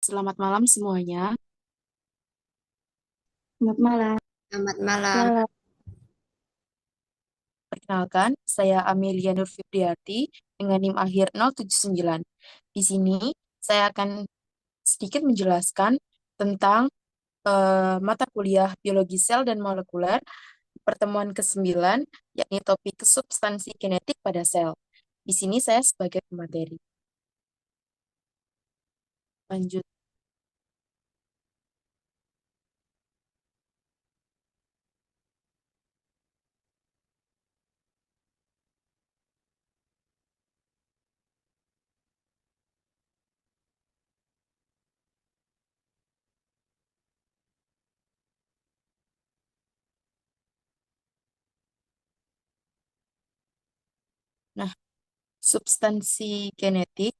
Selamat malam semuanya. Selamat malam. Selamat malam. Malam. Perkenalkan, saya Amelia Nur Fibriati dengan NIM akhir 079. Di sini saya akan sedikit menjelaskan tentang mata kuliah biologi sel dan molekuler pertemuan ke-9, yakni topik substansi genetik pada sel. Di sini saya sebagai pemateri. Lanjut. Nah, substansi genetik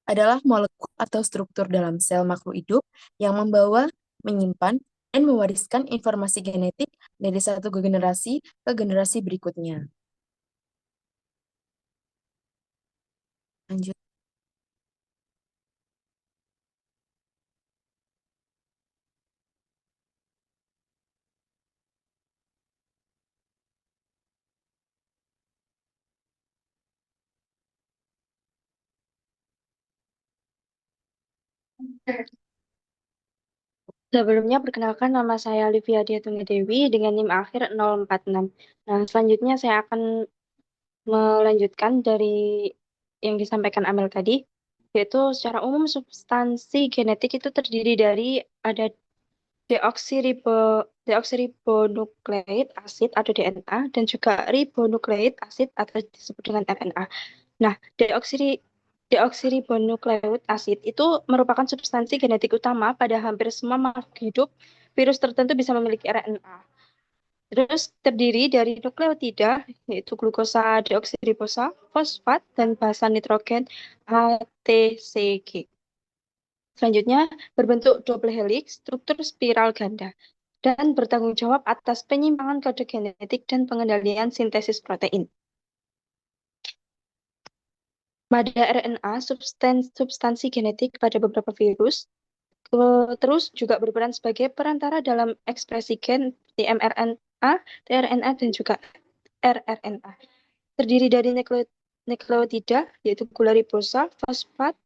adalah molekul atau struktur dalam sel makhluk hidup yang membawa, menyimpan, dan mewariskan informasi genetik dari satu ke generasi berikutnya. Lanjut. Sebelumnya perkenalkan nama saya Olivia Diatunga Dewi dengan NIM akhir 046. Nah, selanjutnya saya akan melanjutkan dari yang disampaikan Amel tadi, yaitu secara umum substansi genetik itu terdiri dari ada deoksiribonukleik asid atau DNA dan juga ribonukleik asid atau disebut dengan RNA. Nah, deoksiribonukleik asid itu merupakan substansi genetik utama pada hampir semua makhluk hidup. Virus tertentu bisa memiliki RNA. Terus terdiri dari nukleotida, yaitu glukosa deoksiribosa, fosfat, dan basa nitrogen ATCG. Selanjutnya, berbentuk double helix, struktur spiral ganda, dan bertanggung jawab atas penyimpangan kode genetik dan pengendalian sintesis protein. Pada RNA, substansi genetik pada beberapa virus, terus juga berperan sebagai perantara dalam ekspresi gen di mRNA, tRNA, dan juga rRNA. Terdiri dari nukleotida, yaitu gula ribosa, fosfat,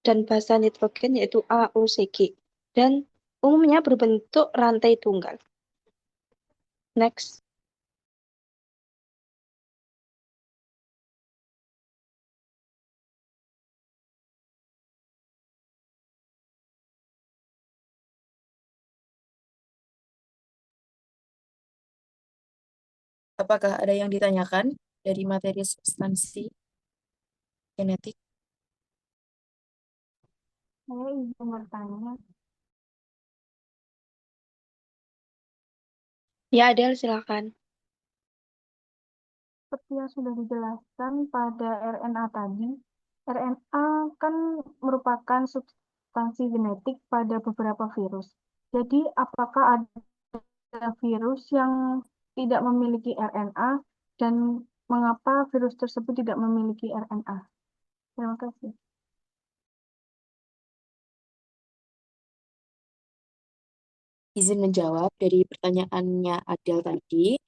dan basa nitrogen, yaitu AUCG. Dan umumnya berbentuk rantai tunggal. Next. Apakah ada yang ditanyakan dari materi substansi genetik? Saya izin bertanya. Ya, Adel, silakan. Seperti yang sudah dijelaskan pada RNA tadi, RNA kan merupakan substansi genetik pada beberapa virus. Jadi, apakah ada virus yang tidak memiliki RNA dan mengapa virus tersebut tidak memiliki RNA? Terima kasih. Izin menjawab dari pertanyaannya Adel tadi.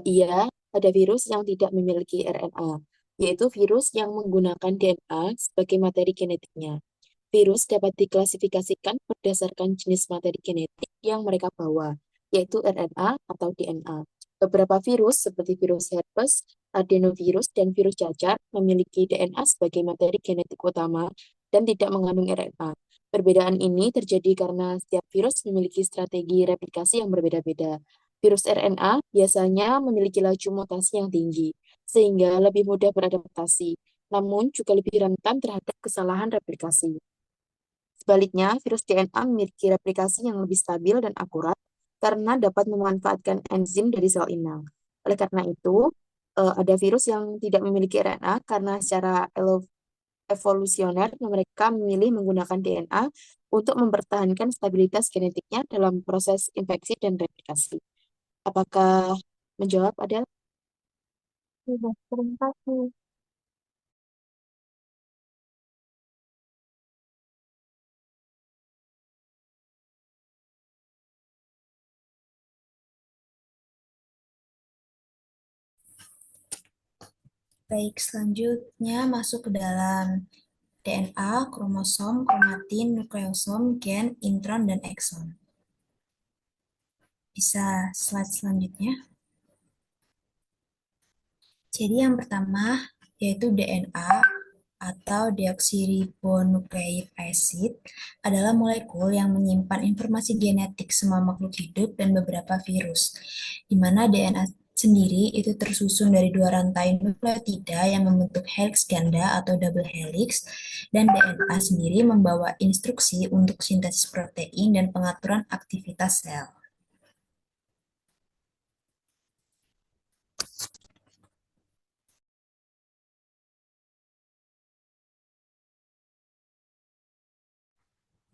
Iya, ada virus yang tidak memiliki RNA, yaitu virus yang menggunakan DNA sebagai materi genetiknya. Virus dapat diklasifikasikan berdasarkan jenis materi genetik yang mereka bawa, yaitu RNA atau DNA. Beberapa virus seperti virus herpes, adenovirus, dan virus cacar memiliki DNA sebagai materi genetik utama dan tidak mengandung RNA. Perbedaan ini terjadi karena setiap virus memiliki strategi replikasi yang berbeda-beda. Virus RNA biasanya memiliki laju mutasi yang tinggi, sehingga lebih mudah beradaptasi, namun juga lebih rentan terhadap kesalahan replikasi. Sebaliknya, virus DNA memiliki replikasi yang lebih stabil dan akurat karena dapat memanfaatkan enzim dari sel inang. Oleh karena itu, ada virus yang tidak memiliki RNA karena secara evolusioner mereka memilih menggunakan DNA untuk mempertahankan stabilitas genetiknya dalam proses infeksi dan replikasi. Apakah menjawab, Adel? Sudah, terima kasih. Baik, selanjutnya masuk ke dalam DNA, kromosom, kromatin, nukleosom, gen, intron, dan ekson. Bisa slide selanjutnya. Jadi yang pertama yaitu DNA atau deoksiribonukleik acid adalah molekul yang menyimpan informasi genetik semua makhluk hidup dan beberapa virus, di mana DNA sendiri itu tersusun dari dua rantai nukleotida yang membentuk heliks ganda atau double helix, dan DNA sendiri membawa instruksi untuk sintesis protein dan pengaturan aktivitas sel.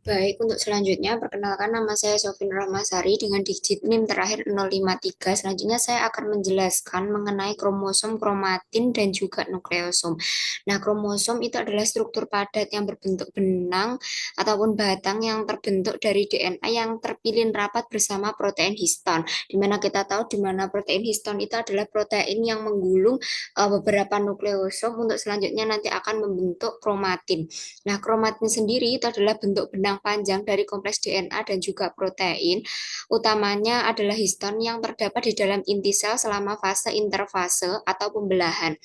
Baik, untuk selanjutnya, perkenalkan nama saya Sofin Rahmasari dengan digit NIM terakhir 053. Selanjutnya saya akan menjelaskan mengenai kromosom, kromatin, dan juga nukleosom. Nah, kromosom itu adalah struktur padat yang berbentuk benang ataupun batang yang terbentuk dari DNA yang terpilin rapat bersama protein histon. Dimana kita tahu dimana protein histon itu adalah protein yang menggulung beberapa nukleosom untuk selanjutnya nanti akan membentuk kromatin. Nah, kromatin sendiri itu adalah bentuk benang panjang dari kompleks DNA dan juga protein. Utamanya adalah histon yang terdapat di dalam inti sel selama fase interfase atau pembelahan.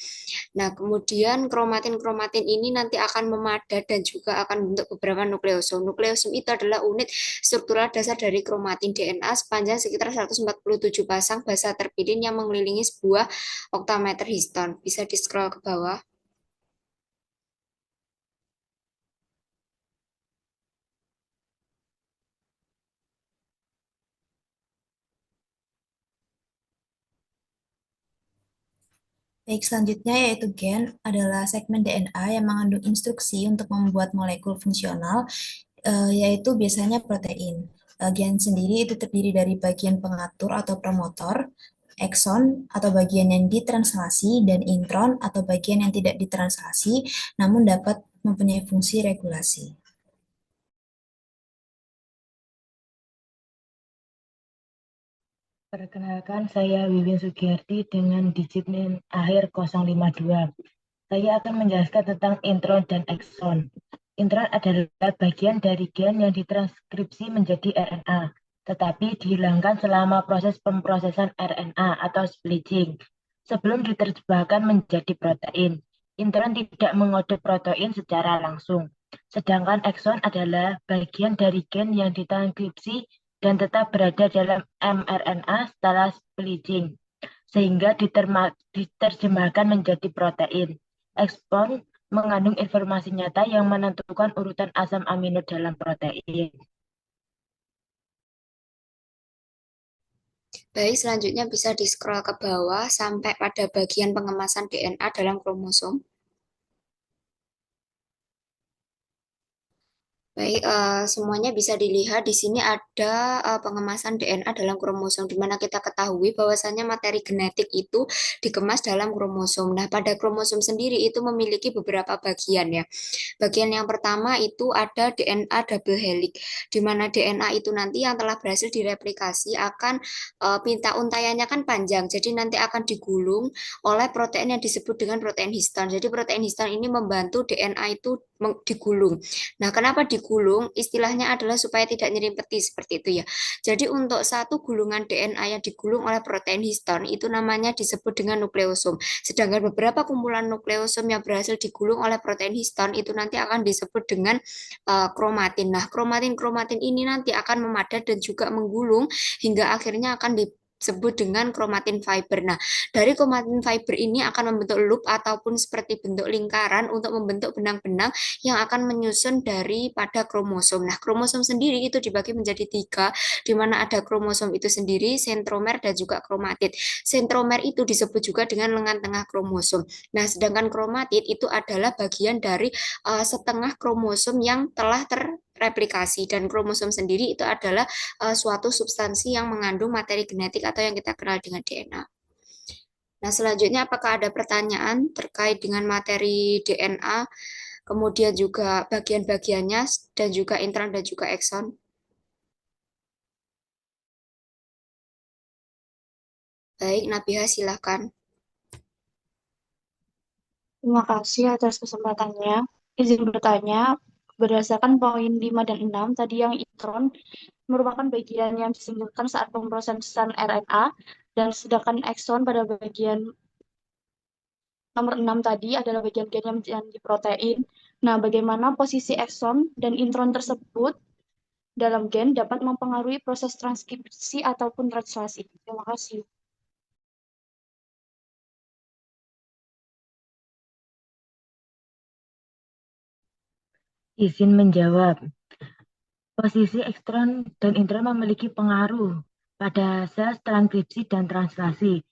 Nah, kemudian kromatin-kromatin ini nanti akan memadat dan juga akan membentuk beberapa nukleosom. Nukleosom itu adalah unit struktural dasar dari kromatin DNA sepanjang sekitar 147 pasang basa terpilin yang mengelilingi sebuah oktameter histon. Bisa di-scroll ke bawah. Baik, selanjutnya yaitu gen adalah segmen DNA yang mengandung instruksi untuk membuat molekul fungsional, yaitu biasanya protein. Gen sendiri itu terdiri dari bagian pengatur atau promotor, ekson atau bagian yang ditranslasi, dan intron atau bagian yang tidak ditranslasi, namun dapat mempunyai fungsi regulasi. Perkenalkan, saya Wiwin Sugiyarti dengan digit NIM akhir 052. Saya akan menjelaskan tentang intron dan ekson. Intron adalah bagian dari gen yang ditranskripsi menjadi RNA, tetapi dihilangkan selama proses pemrosesan RNA atau splicing, sebelum diterjemahkan menjadi protein. Intron tidak mengode protein secara langsung, sedangkan ekson adalah bagian dari gen yang ditranskripsi dan tetap berada dalam mRNA setelah splicing, sehingga diterjemahkan menjadi protein. Ekson mengandung informasi nyata yang menentukan urutan asam amino dalam protein. Baik, selanjutnya bisa di-scroll ke bawah sampai pada bagian pengemasan DNA dalam kromosom. Baik, semuanya bisa dilihat di sini ada pengemasan DNA dalam kromosom, di mana kita ketahui bahwasannya materi genetik itu dikemas dalam kromosom. Nah, pada kromosom sendiri itu memiliki beberapa bagian ya. Bagian yang pertama itu ada DNA double helix, di mana DNA itu nanti yang telah berhasil direplikasi akan pinta untaiannya kan panjang, jadi nanti akan digulung oleh protein yang disebut dengan protein histon. Jadi protein histon ini membantu DNA itu digulung. Nah, kenapa digulung? Istilahnya adalah supaya tidak nyerimpeti seperti itu ya. Jadi untuk satu gulungan DNA yang digulung oleh protein histon itu namanya disebut dengan nukleosom. Sedangkan beberapa kumpulan nukleosom yang berhasil digulung oleh protein histon itu nanti akan disebut dengan kromatin. Nah, kromatin-kromatin ini nanti akan memadat dan juga menggulung hingga akhirnya akan disebut dengan kromatin fiber. Nah, dari kromatin fiber ini akan membentuk loop ataupun seperti bentuk lingkaran untuk membentuk benang-benang yang akan menyusun daripada kromosom. Nah, kromosom sendiri itu dibagi menjadi tiga, di mana ada kromosom itu sendiri, sentromer, dan juga kromatid. Sentromer itu disebut juga dengan lengan tengah kromosom. Nah, sedangkan kromatid itu adalah bagian dari setengah kromosom yang telah terreplikasi, dan kromosom sendiri itu adalah suatu substansi yang mengandung materi genetik atau yang kita kenal dengan DNA. Nah, selanjutnya apakah ada pertanyaan terkait dengan materi DNA, kemudian juga bagian-bagiannya, dan juga intron dan juga ekson? Baik, Nabiha silakan. Terima kasih atas kesempatannya. Izin bertanya, berdasarkan poin 5 dan 6, tadi yang intron merupakan bagian yang disingkirkan saat pemrosesan RNA, dan sedangkan ekson pada bagian nomor 6 tadi adalah bagian gen yang di protein. Nah, bagaimana posisi ekson dan intron tersebut dalam gen dapat mempengaruhi proses transkripsi ataupun translasi? Terima kasih. Izin menjawab. Posisi ekstron dan intron memiliki pengaruh pada sel transkripsi dan translasi.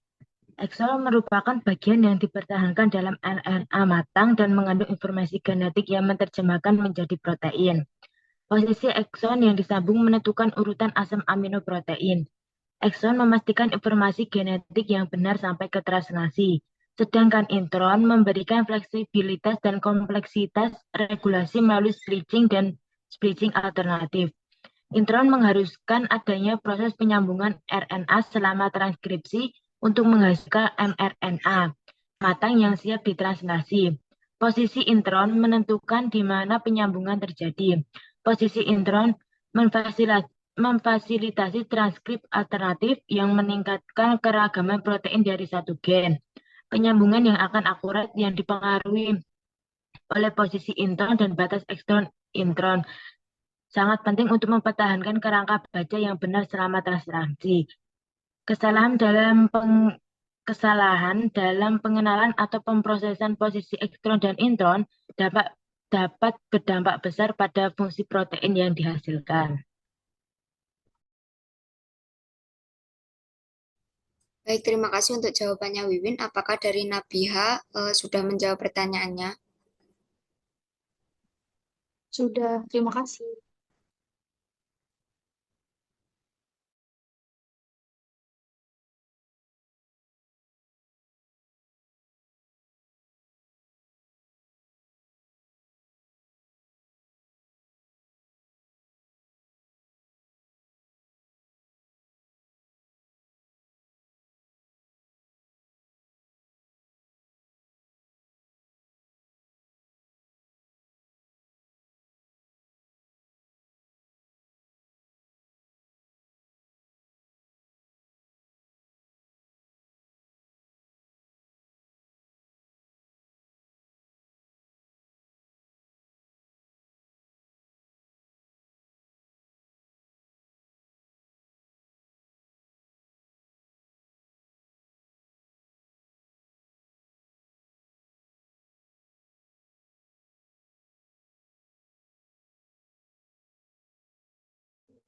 Ekson merupakan bagian yang dipertahankan dalam RNA matang dan mengandung informasi genetik yang menerjemahkan menjadi protein. Posisi ekson yang disambung menentukan urutan asam amino protein. Ekson memastikan informasi genetik yang benar sampai ke translasi, sedangkan intron memberikan fleksibilitas dan kompleksitas regulasi melalui splicing dan splicing alternatif. Intron mengharuskan adanya proses penyambungan RNA selama transkripsi untuk menghasilkan mRNA matang yang siap ditranslasi. Posisi intron menentukan di mana penyambungan terjadi. Posisi intron memfasilitasi transkrip alternatif yang meningkatkan keragaman protein dari satu gen. Penyambungan yang akan akurat yang dipengaruhi oleh posisi intron dan batas ekstron intron sangat penting untuk mempertahankan kerangka baca yang benar selama translasi. Kesalahan dalam pengenalan atau pemrosesan posisi ekstron dan intron dapat dapat berdampak besar pada fungsi protein yang dihasilkan. Baik, terima kasih untuk jawabannya Wiwin. Apakah dari Nabiha sudah menjawab pertanyaannya? Sudah, terima kasih.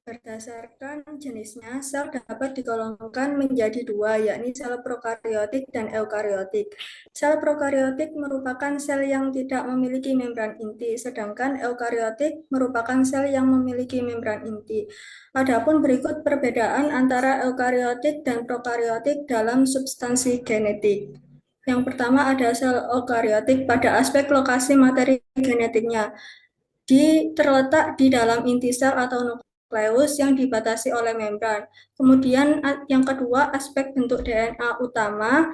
Berdasarkan jenisnya, sel dapat digolongkan menjadi dua, yakni sel prokariotik dan eukariotik. Sel prokariotik merupakan sel yang tidak memiliki membran inti, sedangkan eukariotik merupakan sel yang memiliki membran inti. Adapun berikut perbedaan antara eukariotik dan prokariotik dalam substansi genetik. Yang pertama ada sel eukariotik pada aspek lokasi materi genetiknya. Terletak di dalam inti sel atau nukleus yang dibatasi oleh membran. Kemudian yang kedua, aspek bentuk DNA utama.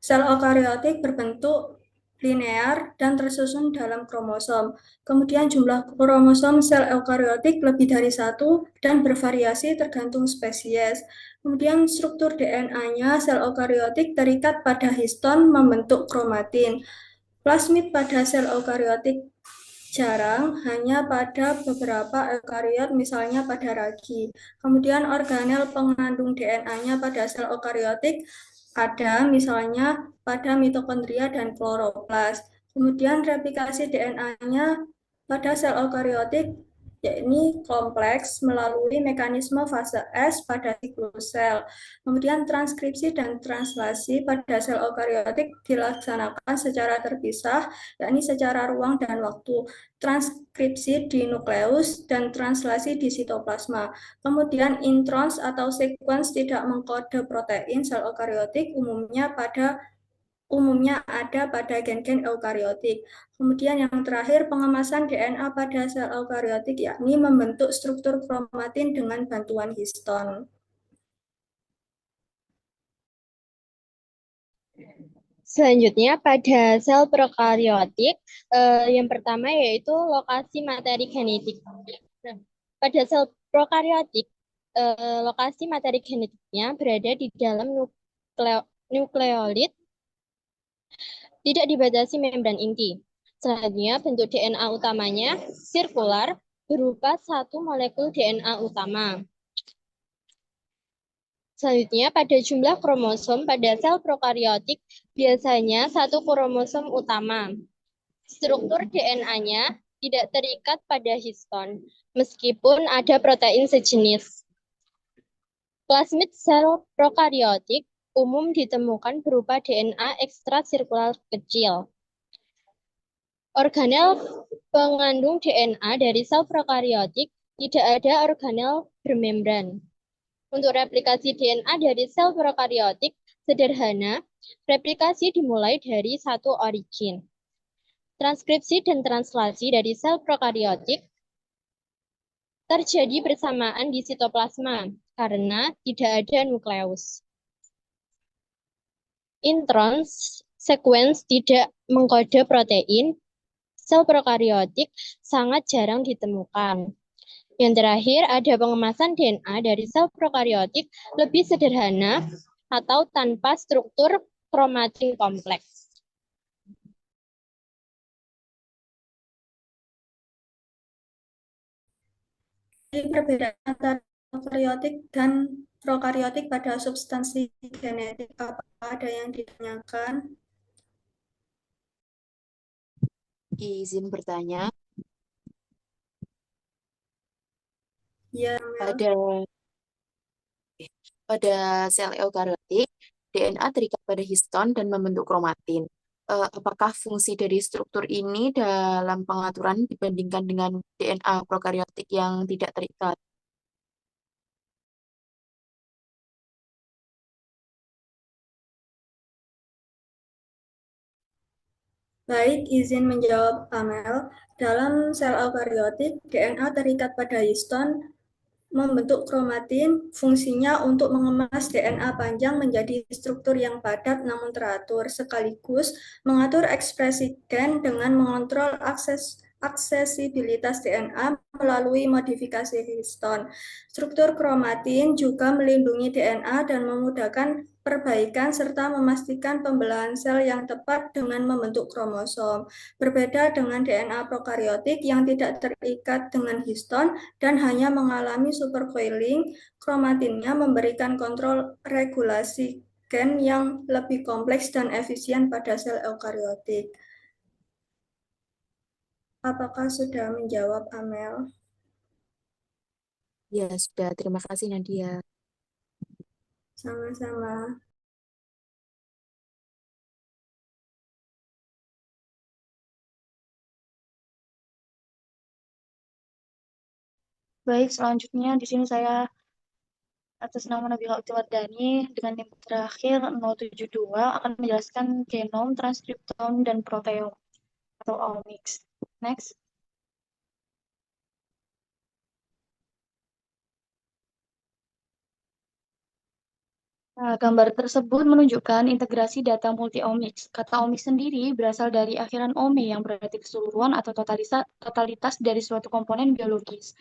Sel eukariotik berbentuk linear dan tersusun dalam kromosom. Kemudian jumlah kromosom sel eukariotik lebih dari satu dan bervariasi tergantung spesies. Kemudian struktur DNA-nya sel eukariotik terikat pada histon membentuk kromatin. Plasmid pada sel eukariotik jarang, hanya pada beberapa eukariot, misalnya pada ragi. Kemudian organel pengandung DNA-nya pada sel eukariotik ada, misalnya pada mitokondria dan kloroplas. Kemudian replikasi DNA-nya pada sel eukariotik yakni kompleks melalui mekanisme fase S pada siklus sel. Kemudian transkripsi dan translasi pada sel eukariotik dilaksanakan secara terpisah, yakni secara ruang dan waktu. Transkripsi di nukleus dan translasi di sitoplasma. Kemudian introns atau sequence tidak mengkode protein sel eukariotik umumnya ada pada gen-gen eukariotik. Kemudian yang terakhir, pengemasan DNA pada sel eukariotik yakni membentuk struktur kromatin dengan bantuan histon. Selanjutnya pada sel prokariotik, yang pertama yaitu lokasi materi genetik. Nah, pada sel prokariotik, lokasi materi genetiknya berada di dalam nukleolit, tidak dibatasi membran inti. Selanjutnya, bentuk DNA utamanya sirkular berupa satu molekul DNA utama. Selanjutnya, pada jumlah kromosom pada sel prokariotik biasanya satu kromosom utama. Struktur DNA-nya tidak terikat pada histon, meskipun ada protein sejenis. Plasmid sel prokariotik umum ditemukan berupa DNA ekstrasirkular kecil. Organel pengandung DNA dari sel prokariotik tidak ada organel bermembran. Untuk replikasi DNA dari sel prokariotik sederhana, replikasi dimulai dari satu origin. Transkripsi dan translasi dari sel prokariotik terjadi bersamaan di sitoplasma karena tidak ada nukleus. Intron sequence tidak mengkode protein sel prokariotik sangat jarang ditemukan. Yang terakhir, ada pengemasan DNA dari sel prokariotik lebih sederhana atau tanpa struktur kromatin kompleks. Jadi perbedaan antara eukariotik dan prokariotik pada substansi genetik, apa ada yang ditanyakan? Izin bertanya, Ya, Mel. pada sel eukariotik, DNA terikat pada histon dan membentuk kromatin. Apakah fungsi dari struktur ini dalam pengaturan dibandingkan dengan DNA prokariotik yang tidak terikat? Baik, izin menjawab Amel. Dalam sel eukariotik, DNA terikat pada histon membentuk kromatin, fungsinya untuk mengemas DNA panjang menjadi struktur yang padat namun teratur, sekaligus mengatur ekspresi gen dengan mengontrol aksesibilitas DNA melalui modifikasi histon. Struktur kromatin juga melindungi DNA dan memudahkan perbaikan serta memastikan pembelahan sel yang tepat dengan membentuk kromosom. Berbeda dengan DNA prokariotik yang tidak terikat dengan histon dan hanya mengalami supercoiling, kromatinnya memberikan kontrol regulasi gen yang lebih kompleks dan efisien pada sel eukariotik. Apakah sudah menjawab, Amel? Ya, sudah. Terima kasih, Nadia. Sama-sama. Baik, selanjutnya di sini saya atas nama Nabila Utiwardani dengan tim terakhir 072 akan menjelaskan genom, transkriptom, dan proteom atau omics. Next. Nah, gambar tersebut menunjukkan integrasi data multi-omics. Kata omics sendiri berasal dari akhiran ome yang berarti keseluruhan atau totalitas dari suatu komponen biologis.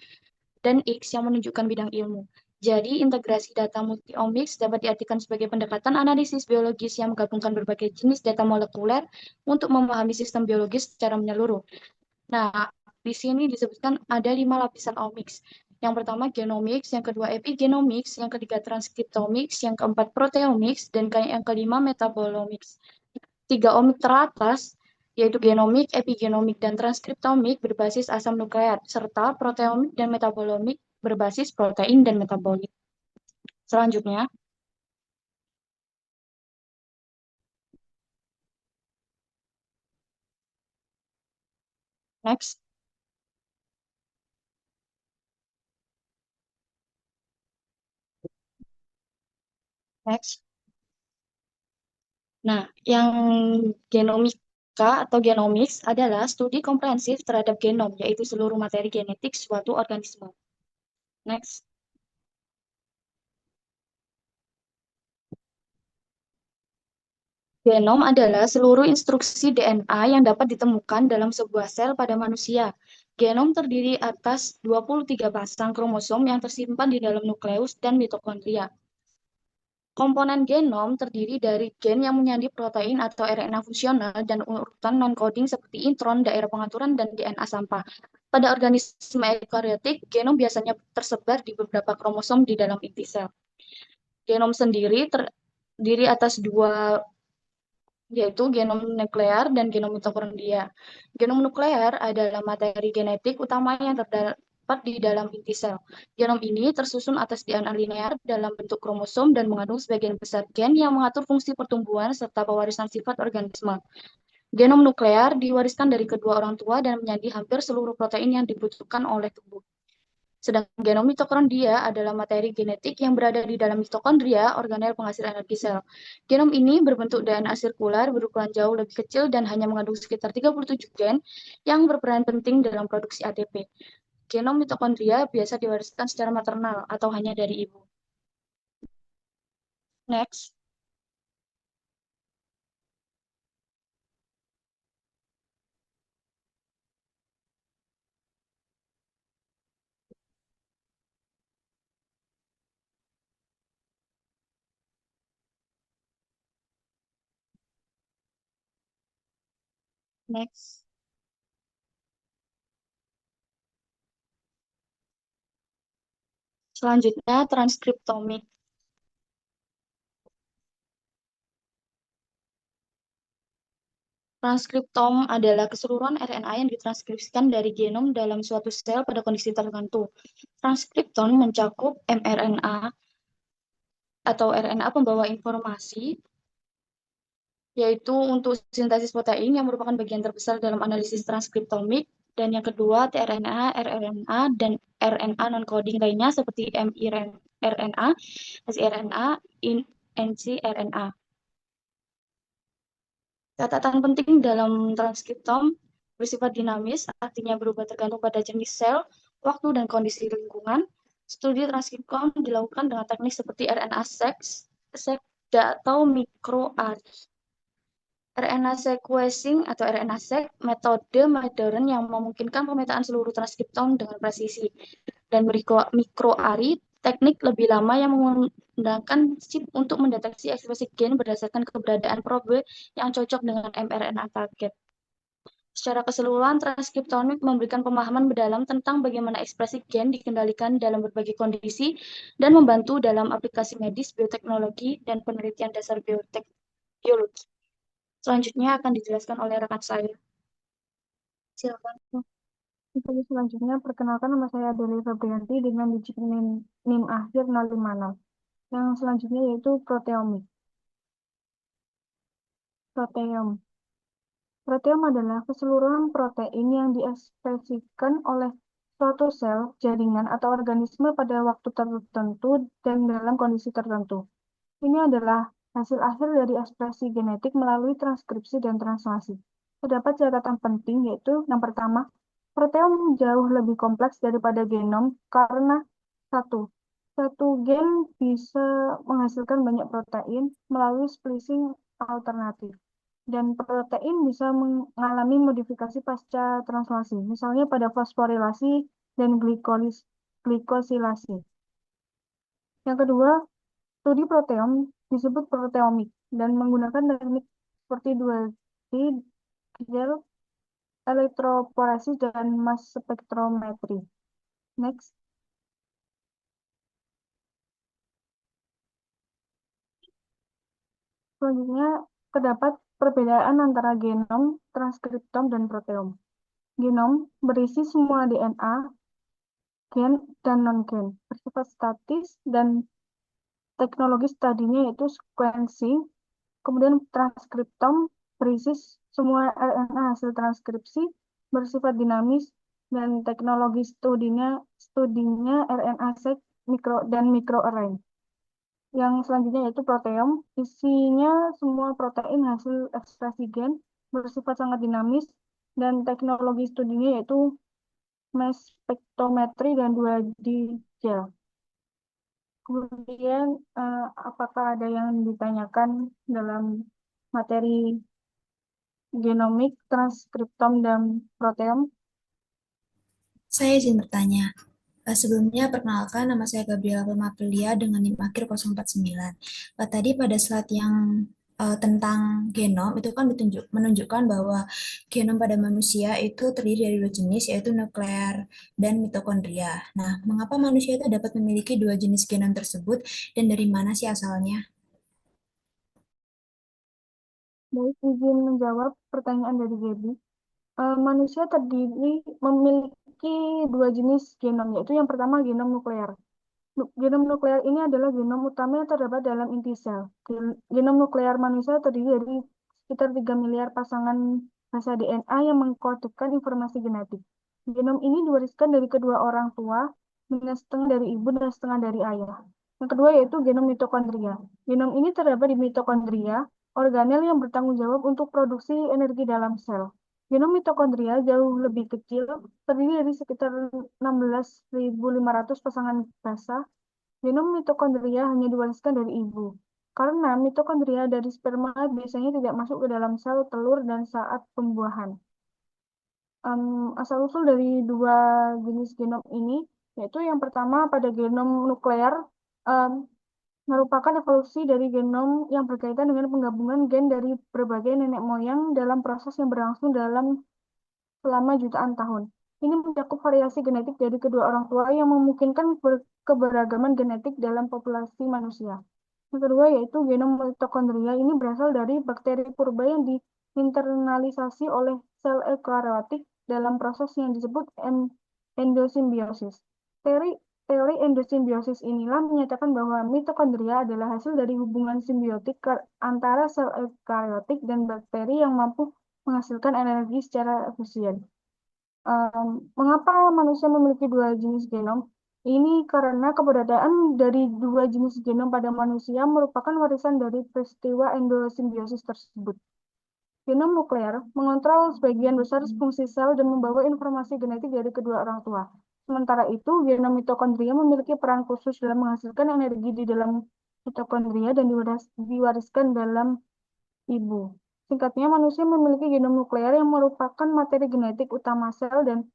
Dan X yang menunjukkan bidang ilmu. Jadi, integrasi data multi-omics dapat diartikan sebagai pendekatan analisis biologis yang menggabungkan berbagai jenis data molekuler untuk memahami sistem biologis secara menyeluruh. Nah, di sini disebutkan ada 5 lapisan omics. Yang pertama genomics, yang kedua epigenomics, yang ketiga transkriptomics, yang keempat proteomics, dan yang kelima metabolomics. 3 omik teratas, yaitu genomik, epigenomik, dan transkriptomik berbasis asam nukleat, serta proteomik dan metabolomik berbasis protein dan metabolit. Selanjutnya, next. Next. Nah, yang genomika atau genomics adalah studi komprehensif terhadap genom, yaitu seluruh materi genetik suatu organisme. Next. Genom adalah seluruh instruksi DNA yang dapat ditemukan dalam sebuah sel pada manusia. Genom terdiri atas 23 pasang kromosom yang tersimpan di dalam nukleus dan mitokondria. Komponen genom terdiri dari gen yang menyanding protein atau RNA fungsional dan urutan non-coding seperti intron, daerah pengaturan, dan DNA sampah. Pada organisme eukariotik, genom biasanya tersebar di beberapa kromosom di dalam inti sel. Genom sendiri terdiri atas dua, yaitu genom nuklear dan genom mitokondria. Genom nuklear adalah materi genetik utama yang terdapat di dalam inti sel. Genom ini tersusun atas DNA linear dalam bentuk kromosom dan mengandung sebagian besar gen yang mengatur fungsi pertumbuhan serta pewarisan sifat organisme. Genom nuklear diwariskan dari kedua orang tua dan menyandang hampir seluruh protein yang dibutuhkan oleh tubuh. Sedangkan genom mitokondria adalah materi genetik yang berada di dalam mitokondria, organel penghasil energi sel. Genom ini berbentuk DNA sirkular berukuran jauh lebih kecil dan hanya mengandung sekitar 37 gen yang berperan penting dalam produksi ATP. Genom mitokondria biasa diwariskan secara maternal atau hanya dari ibu. Next. Next. Selanjutnya, transkriptomik. Transkriptom adalah keseluruhan RNA yang ditranskripsikan dari genom dalam suatu sel pada kondisi tertentu. Transkriptom mencakup mRNA atau RNA pembawa informasi, yaitu untuk sintesis protein yang merupakan bagian terbesar dalam analisis transkriptomik, dan yang kedua tRNA, rRNA, dan RNA non-coding lainnya seperti miRNA, siRNA, ncRNA. Catatan penting dalam transkriptom bersifat dinamis, artinya berubah tergantung pada jenis sel, waktu, dan kondisi lingkungan. Studi transkriptom dilakukan dengan teknik seperti RNA-seq atau mikroarray. RNA sequencing atau RNA-seq metode modern yang memungkinkan pemetaan seluruh transkriptom dengan presisi. Dan mikroarray teknik lebih lama yang menggunakan chip untuk mendeteksi ekspresi gen berdasarkan keberadaan probe yang cocok dengan mRNA target. Secara keseluruhan, transkriptomik memberikan pemahaman mendalam tentang bagaimana ekspresi gen dikendalikan dalam berbagai kondisi dan membantu dalam aplikasi medis, bioteknologi, dan penelitian dasar biologi. Selanjutnya akan dijelaskan oleh rekan saya. Silakan. Untuk selanjutnya, perkenalkan nama saya Deli Febrianti dengan digit NIM akhir 050. Yang selanjutnya yaitu proteomik. Proteom adalah keseluruhan protein yang diekspresikan oleh suatu sel, jaringan, atau organisme pada waktu tertentu dan dalam kondisi tertentu. Ini adalah hasil akhir dari ekspresi genetik melalui transkripsi dan translasi. Terdapat catatan penting, yaitu yang pertama, proteom jauh lebih kompleks daripada genom karena satu gen bisa menghasilkan banyak protein melalui splicing alternatif. Dan protein bisa mengalami modifikasi pasca translasi, misalnya pada fosforilasi dan glikosilasi. Yang kedua, studi proteom disebut proteomik dan menggunakan teknik seperti 2D, gel, elektroporesis, dan mass spektrometri. Next. Selanjutnya, terdapat perbedaan antara genom, transkriptom, dan proteom. Genom berisi semua DNA, gen, dan non-gen, bersifat statis, dan teknologi studinya yaitu sequencing. Kemudian transkriptom berisi semua RNA hasil transkripsi, bersifat dinamis, dan teknologi studinya RNA-seq dan microarray. Yang selanjutnya yaitu proteom, isinya semua protein hasil ekspresi gen, bersifat sangat dinamis, dan teknologi studinya yaitu mass spektrometri dan 2D gel. Kemudian, apakah ada yang ditanyakan dalam materi genomik, transkriptom, dan proteom? Saya izin bertanya. Sebelumnya, perkenalkan, nama saya Gabriela Pemaprilia dengan NIM akhir 049. Tadi pada slide yang tentang genom, itu kan menunjukkan bahwa genom pada manusia itu terdiri dari dua jenis, yaitu nuklear dan mitokondria. Nah, mengapa manusia itu dapat memiliki dua jenis genom tersebut, dan dari mana sih asalnya? Baik, izin menjawab pertanyaan dari Gaby. Manusia memiliki dua jenis genom, yaitu yang pertama genom nuklear. Genom nuklear ini adalah genom utama yang terdapat dalam inti sel. Genom nuklear manusia terdiri dari sekitar 3 miliar pasangan basa DNA yang mengkodekan informasi genetik. Genom ini diwariskan dari kedua orang tua, dengan setengah dari ibu dan setengah dari ayah. Yang kedua yaitu genom mitokondria. Genom ini terdapat di mitokondria, organel yang bertanggung jawab untuk produksi energi dalam sel. Genom mitokondria jauh lebih kecil, terdiri dari sekitar 16.500 pasangan basa. Genom mitokondria hanya diwariskan dari ibu, karena mitokondria dari sperma biasanya tidak masuk ke dalam sel telur dan saat pembuahan. Asal-usul dari dua jenis genom ini, yaitu yang pertama pada genom nuklear, merupakan evolusi dari genom yang berkaitan dengan penggabungan gen dari berbagai nenek moyang dalam proses yang berlangsung selama jutaan tahun. Ini mencakup variasi genetik dari kedua orang tua yang memungkinkan keberagaman genetik dalam populasi manusia. Yang kedua yaitu genom mitokondria ini berasal dari bakteri purba yang diinternalisasi oleh sel eukariotik dalam proses yang disebut endosimbiosis. Teori endosimbiosis inilah menyatakan bahwa mitokondria adalah hasil dari hubungan simbiotik antara sel eukariotik dan bakteri yang mampu menghasilkan energi secara efisien. Mengapa manusia memiliki dua jenis genom? Ini karena keberadaan dari dua jenis genom pada manusia merupakan warisan dari peristiwa endosimbiosis tersebut. Genom nuklear mengontrol sebagian besar fungsi sel dan membawa informasi genetik dari kedua orang tua. Sementara itu, genom mitokondria memiliki peran khusus dalam menghasilkan energi di dalam mitokondria dan diwariskan dalam ibu. Singkatnya, manusia memiliki genom nuklear yang merupakan materi genetik utama sel dan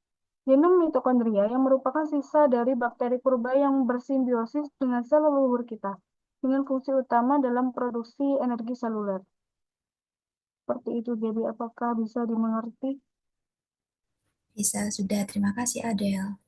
genom mitokondria yang merupakan sisa dari bakteri purba yang bersimbiosis dengan sel leluhur kita, dengan fungsi utama dalam produksi energi seluler. Seperti itu, jadi apakah bisa dimengerti? Bisa, sudah. Terima kasih, Adele.